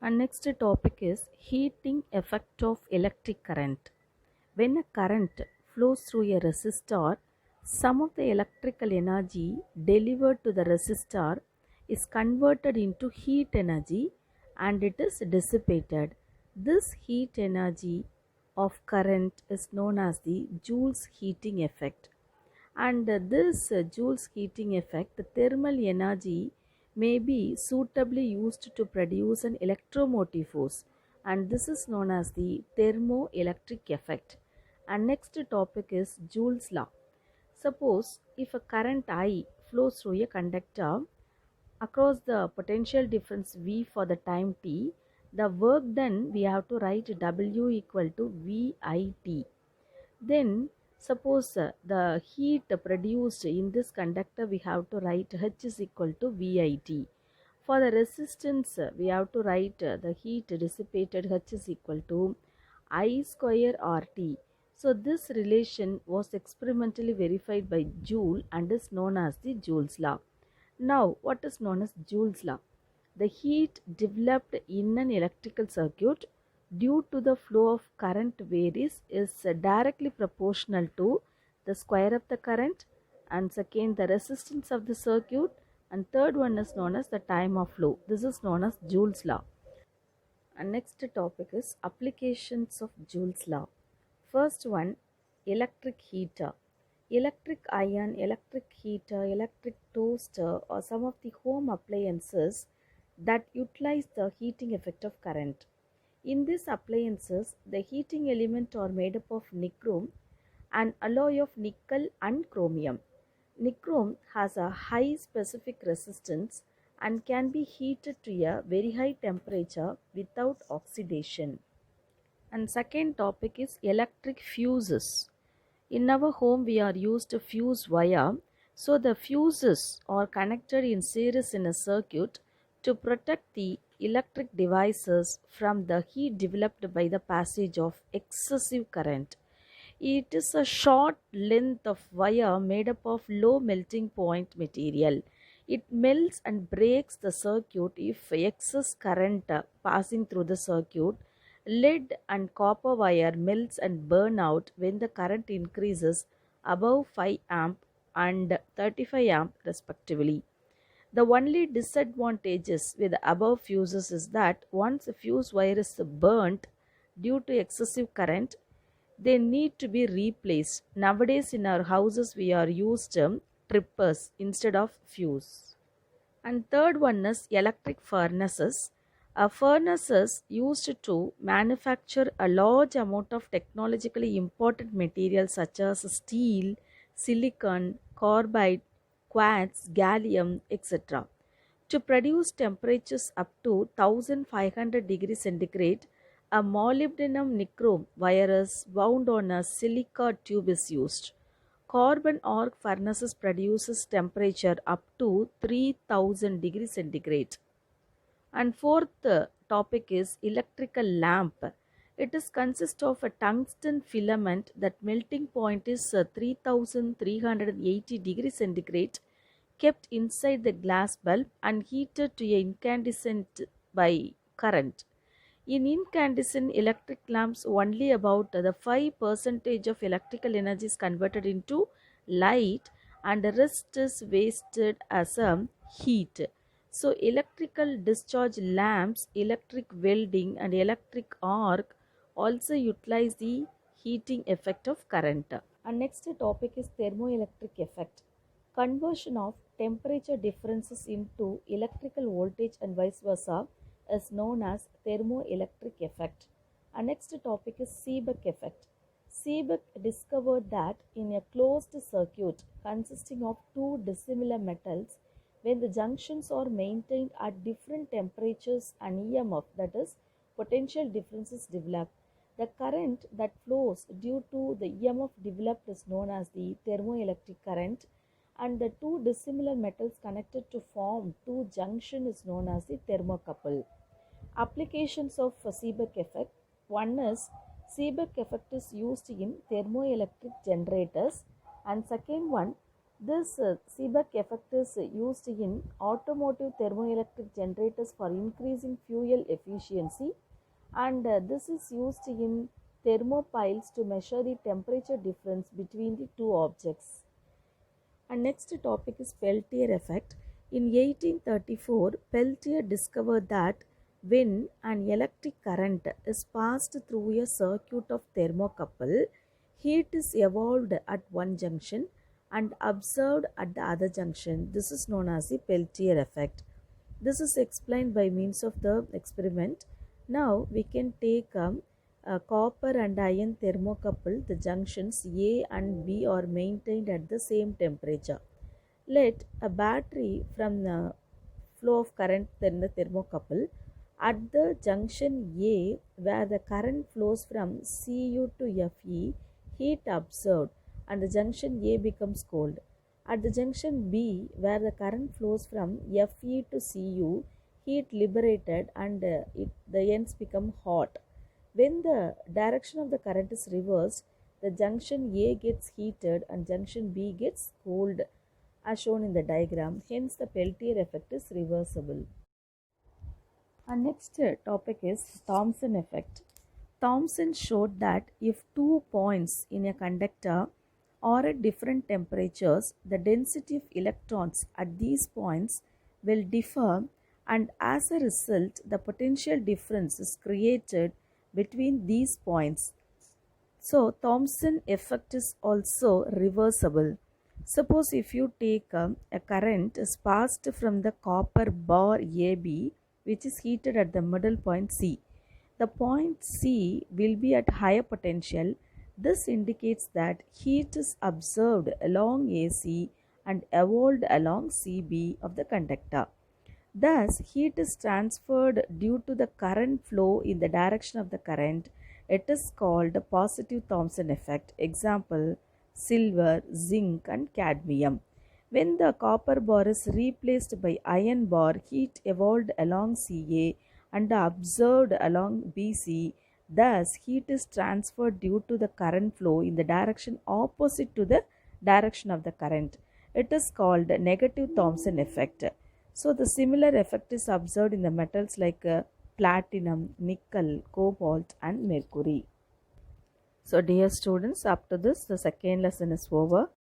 And next topic is heating effect of electric current. When a current flows through a resistor, some of the electrical energy delivered to the resistor is converted into heat energy and it is dissipated. This heat energy of current is known as the Joule's heating effect. And this Joule's heating effect, the thermal energy may be suitably used to produce an electromotive force, and this is known as the thermoelectric effect. And next topic is Joule's law. Suppose if a current I flows through a conductor across the potential difference V for the time t, the work done we have to write W equal to VIT. Then suppose the heat produced in this conductor we have to write H is equal to VIT. For the resistance we have to write the heat dissipated H is equal to I square RT. So this relation was experimentally verified by Joule and is known as the Joule's law. Now what is known as Joule's law? The heat developed in an electrical circuit due to the flow of current varies is directly proportional to the square of the current, and second the resistance of the circuit, and third one is known as the time of flow. This is known as Joule's law. And next topic is applications of Joule's law. First one, electric heater. Electric iron, electric heater, electric toaster are some of the home appliances that utilize the heating effect of current. In these appliances, the heating element are made up of nichrome, an alloy of nickel and chromium. Nichrome has a high specific resistance and can be heated to a very high temperature without oxidation. And second topic is electric fuses. In our home we are used to fuse wire. So the fuses are connected in series in a circuit to protect the electric devices from the heat developed by the passage of excessive current. It is a short length of wire made up of low melting point material. It melts and breaks the circuit if excess current passing through the circuit. Lead and copper wire melts and burn out when the current increases above 5 amp and 35 amp respectively. The only disadvantages with the above fuses is that once a fuse wire is burnt due to excessive current, they need to be replaced. Nowadays in our houses we are used trippers instead of fuse. And third one is electric furnaces. Furnaces used to manufacture a large amount of technologically important materials such as steel, silicon, carbide, quartz, gallium, etc. To produce temperatures up to 1500 degrees centigrade, a molybdenum nichrome wire is wound on a silica tube is used. Carbon arc furnaces produces temperature up to 3000 degrees centigrade. And fourth topic is electrical lamp. It is consist of a tungsten filament that melting point is 3380 degrees centigrade, kept inside the glass bulb and heated to a incandescent by current. In incandescent electric lamps, only about the 5% of electrical energy is converted into light and the rest is wasted as a heat. So, electrical discharge lamps, electric welding, and electric arc also utilize the heating effect of current. And next topic is thermoelectric effect. Conversion of temperature differences into electrical voltage and vice versa is known as thermoelectric effect. Our next topic is Seebeck effect. Seebeck discovered that in a closed circuit consisting of two dissimilar metals, when the junctions are maintained at different temperatures and EMF, that is, potential differences develop. The current that flows due to the EMF developed is known as the thermoelectric current, and the two dissimilar metals connected to form two junction is known as the thermocouple. Applications of Seebeck effect. One is Seebeck effect is used in thermoelectric generators, and second one, This Seebeck effect is used in automotive thermoelectric generators for increasing fuel efficiency, and this is used in thermopiles to measure the temperature difference between the two objects. And next topic is Peltier effect. In 1834, Peltier discovered that when an electric current is passed through a circuit of thermocouple, heat is evolved at one junction and observed at the other junction. This is known as the Peltier effect. This is explained by means of the experiment. Now we can take a copper and iron thermocouple. The junctions A and B are maintained at the same temperature. Let a battery from the flow of current in the thermocouple at the junction A, where the current flows from Cu to Fe, heat observed and the junction A becomes cold. At the junction B, where the current flows from Fe to Cu, heat liberated and the ends become hot. When the direction of the current is reversed, the junction A gets heated and junction B gets cooled as shown in the diagram. Hence, the Peltier effect is reversible. Our next topic is Thomson effect. Thomson showed that if two points in a conductor are at different temperatures, the density of electrons at these points will differ, and as a result, the potential difference is created between these points. So, Thomson effect is also reversible. Suppose if you take a current is passed from the copper bar AB, which is heated at the middle point C. The point C will be at higher potential. This indicates that heat is observed along AC and evolved along CB of the conductor. Thus, heat is transferred due to the current flow in the direction of the current. It is called the positive Thomson effect. Example, silver, zinc and cadmium. When the copper bar is replaced by iron bar, heat evolved along CA and observed along BC. Thus, heat is transferred due to the current flow in the direction opposite to the direction of the current. It is called negative Thomson effect. So, the similar effect is observed in the metals like platinum, nickel, cobalt and mercury. So, dear students, up to this, the second lesson is over.